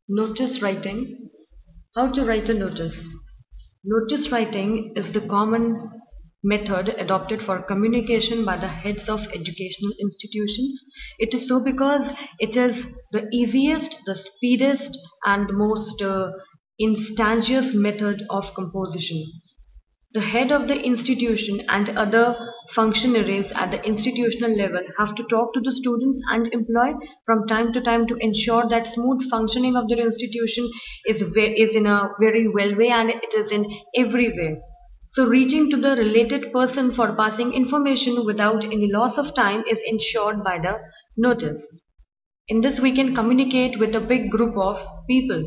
Notice writing. How to write a notice. Notice writing is the common method adopted for communication by the heads of educational institutions. It is so because it is the easiest, the speediest, and most instantaneous method of composition. The head of the institution and other functionaries at the institutional level have to talk to the students and employ from time to time to ensure that smooth functioning of their institution is in a very well way, and it is in every way. So reaching to the related person for passing information without any loss of time is ensured by the notice. In this we can communicate with a big group of people.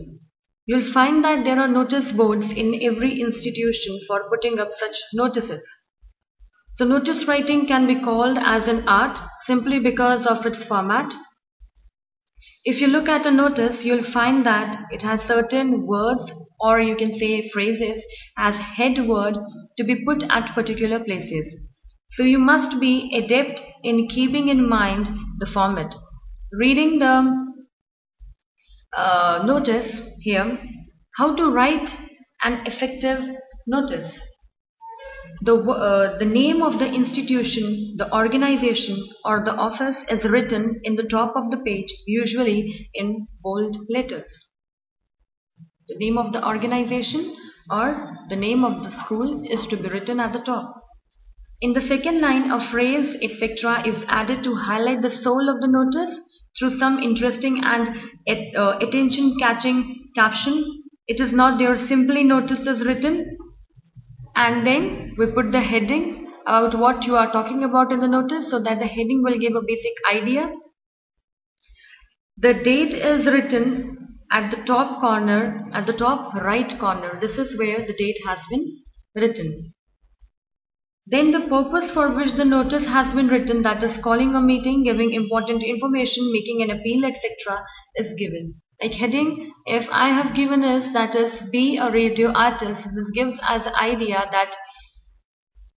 You'll find that there are notice boards in every institution for putting up such notices. So notice writing can be called as an art simply because of its format. If you look at a notice, you'll find that it has certain words, or you can say phrases, as head word to be put at particular places. So you must be adept in keeping in mind the format. Reading the notice here, how to write an effective notice. The name of the institution, the organization, or the office is written in the top of the page, usually in bold letters. The name of the organization or the name of the school is to be written at the top. In the second line, a phrase, etc. is added to highlight the soul of the notice through some interesting and attention-catching caption. It is not there simply notice is written, and then we put the heading about what you are talking about in the notice, so that the heading will give a basic idea. The date is written at the top corner, at the top right corner. This is where the date has been written. Then the purpose for which the notice has been written, that is calling a meeting, giving important information, making an appeal, etc. is given. Like heading, if I have given is, that is, be a radio artist. This gives us an idea that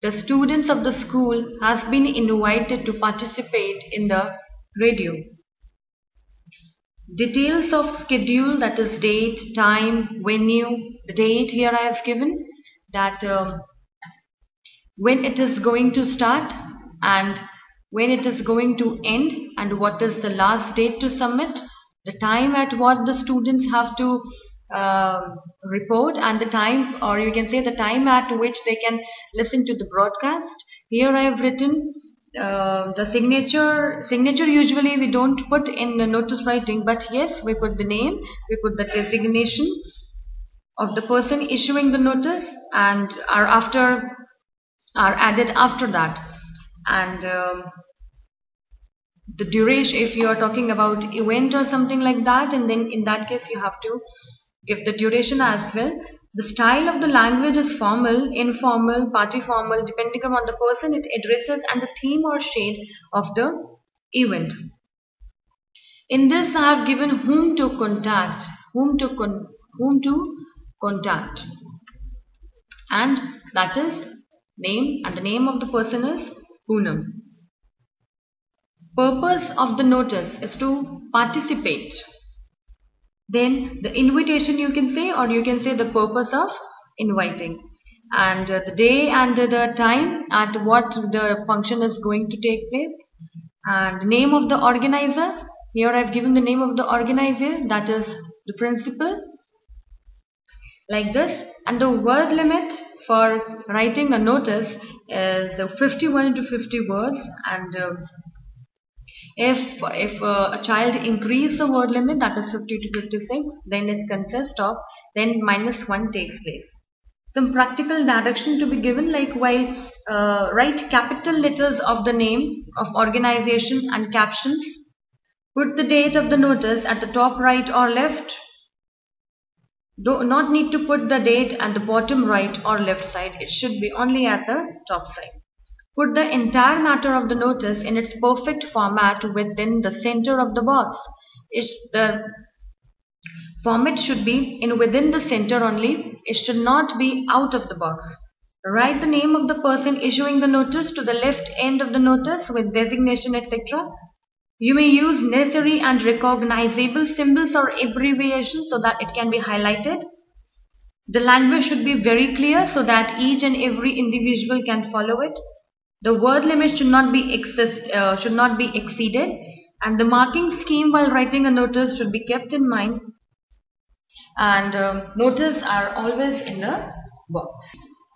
the students of the school has been invited to participate in the radio. Details of schedule, that is date, time, venue. The date here I have given, that when it is going to start and when it is going to end, and what is the last date to submit, the time at what the students have to report, and the time, or you can say the time at which they can listen to the broadcast. Here I have written the signature usually we don't put in the notice writing, but yes, we put the name, we put the designation of the person issuing the notice, and are added after that. And the duration, if you are talking about event or something like that, and then in that case you have to give the duration as well. The style of the language is formal, informal, party formal, depending upon the person it addresses and the theme or shade of the event. In this I have given whom to contact, and that is name, and the name of the person is Poonam. Purpose of the notice is to participate. Then the invitation you can say, or you can say the purpose of inviting, and the day and the time at what the function is going to take place, and the name of the organizer. Here I have given the name of the organizer, that is the principal, like this. And the word limit for writing a notice is 51 to 50 words, and if a child increase the word limit, that is 50 to 56, then it consists of, then -1 takes place. Some practical direction to be given, like while write capital letters of the name of organization and captions. Put the date of the notice at the top right or left. Do not need to put the date at the bottom right or left side. It should be only at the top side. Put the entire matter of the notice in its perfect format within the center of the box. The format should be within the center only. It should not be out of the box. Write the name of the person issuing the notice to the left end of the notice with designation, etc. You may use necessary and recognizable symbols or abbreviations so that it can be highlighted. The language should be very clear so that each and every individual can follow it. The word limit should not be exceeded, and the marking scheme while writing a notice should be kept in mind. And notices are always in the box.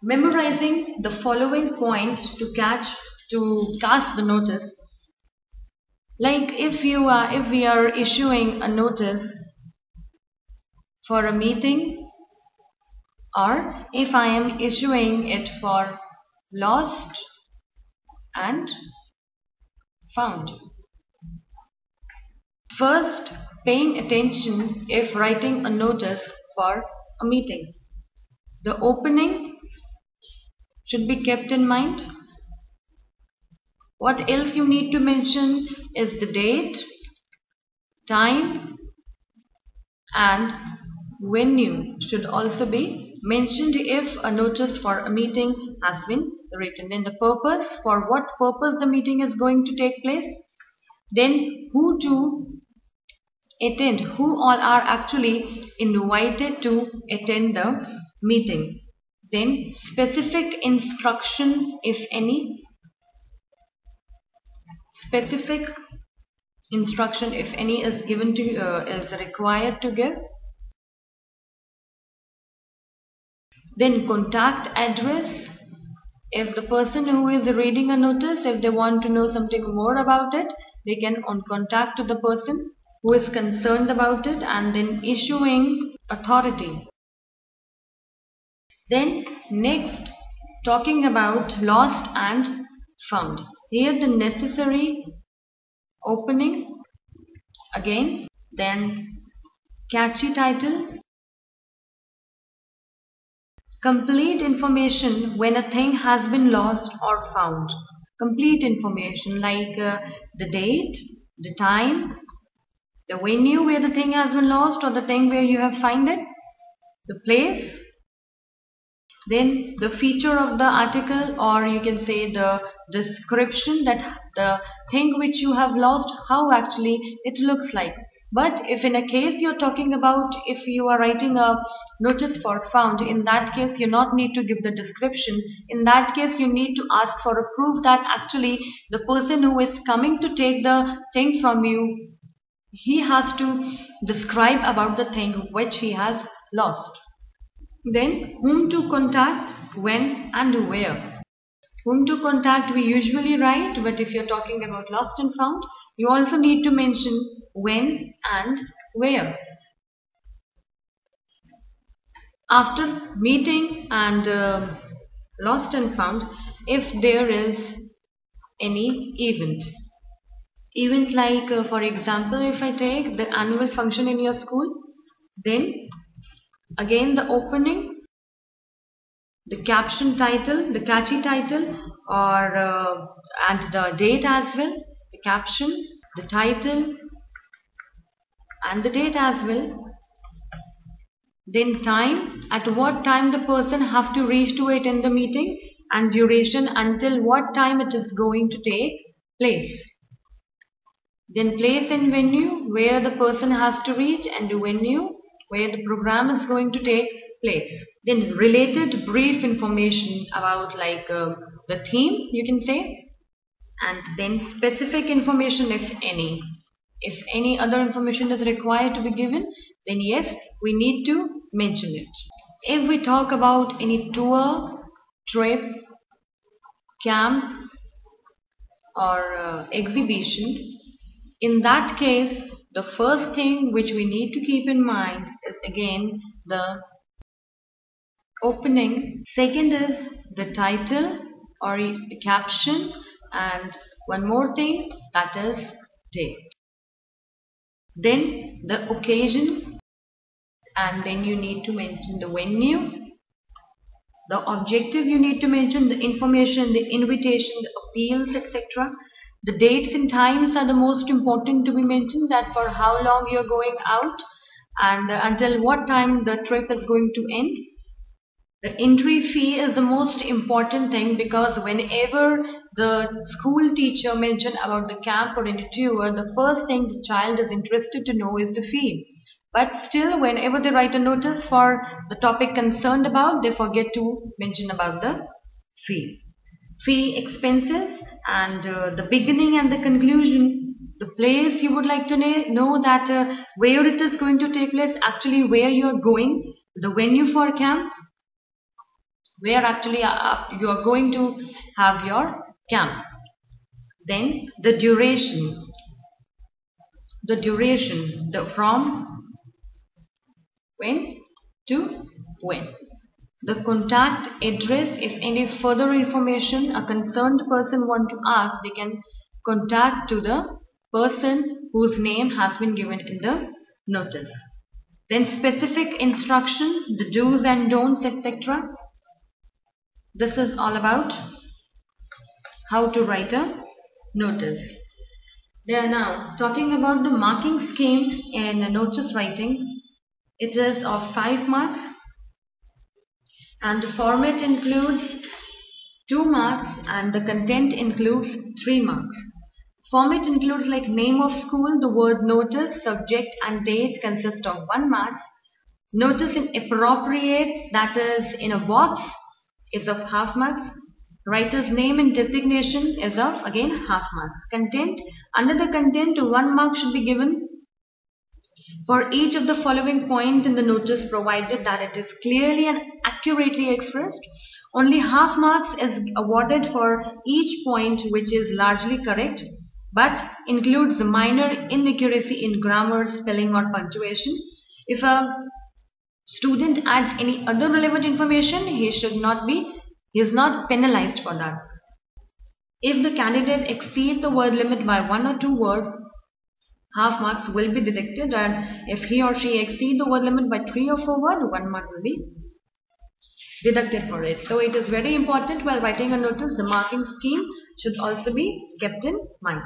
Memorizing the following point to cast the notice. Like if we are issuing a notice for a meeting, or if I am issuing it for lost and found. First, paying attention if writing a notice for a meeting. The opening should be kept in mind. What else you need to mention is the date, time, and venue should also be mentioned if a notice for a meeting has been written. Then the purpose, for what purpose the meeting is going to take place. Then who to attend, who all are actually invited to attend the meeting. Then specific instruction, if any. Specific instruction, if any, is given to is required to give. Then contact address. If the person who is reading a notice, if they want to know something more about it, they can contact to the person who is concerned about it. And then issuing authority. Then next, talking about lost and found. Here the necessary opening again, then catchy title, complete information when a thing has been lost or found. Complete information like the date, the time, the venue where the thing has been lost or the thing where you have found it, the place, then the feature of the article, or you can say the description, that the thing which you have lost, how actually it looks like. But if in a case you're talking about, if you are writing a notice for found, in that case you not need to give the description. In that case you need to ask for a proof that actually the person who is coming to take the thing from you, he has to describe about the thing which he has lost. Then whom to contact, when and where. Whom to contact we usually write, but if you're talking about lost and found, you also need to mention when and where. After meeting and lost and found, if there is any event like for example, if I take the annual function in your school, then again the opening, the caption title, the catchy title, or and the date as well, the caption, the title and the date as well. Then time, at what time the person have to reach to attend the meeting, and duration, until what time it is going to take place. Then place and venue, where the person has to reach, and the venue where the program is going to take place. Then related brief information about like the theme, you can say, and then specific information if any. If any other information is required to be given, then yes, we need to mention it. If we talk about any tour, trip, camp or exhibition, in that case the first thing which we need to keep in mind is again the opening. Second is the title or the caption, and one more thing, that is date. Then the occasion, and then you need to mention the venue, the objective you need to mention, the information, the invitation, the appeals, etc. The dates and times are the most important to be mentioned, that for how long you're going out and until what time the trip is going to end. The entry fee is the most important thing, because whenever the school teacher mentions about the camp or interviewer, the first thing the child is interested to know is the fee. But still, whenever they write a notice for the topic concerned about, they forget to mention about the fee. Fee, expenses, and the beginning and the conclusion, the place you would like to know that where it is going to take place, actually where you are going, the venue for camp, where actually you are going to have your camp. Then the duration, from when to when. The contact address, if any further information a concerned person want to ask, they can contact to the person whose name has been given in the notice. Then specific instruction, the do's and don'ts, etc. This is all about how to write a notice. They are now talking about the marking scheme in notice writing. It is of 5 marks and the format includes 2 marks and the content includes 3 marks. Format includes like name of school, the word notice, subject and date consist of 1 marks. Notice in appropriate, that is in a box, is of half marks. Writer's name and designation is of again half marks. Content, under the content 1 mark should be given for each of the following point in the notice, provided that it is clearly and accurately expressed. Only half marks is awarded for each point which is largely correct but includes minor inaccuracy in grammar, spelling or punctuation. If a student adds any other relevant information, he is not penalized for that. If the candidate exceeds the word limit by 1 or 2 words, half marks will be deducted, and if he or she exceeds the word limit by 3 or 4 words, 1 mark will be deducted for it. So it is very important while writing a notice, the marking scheme should also be kept in mind.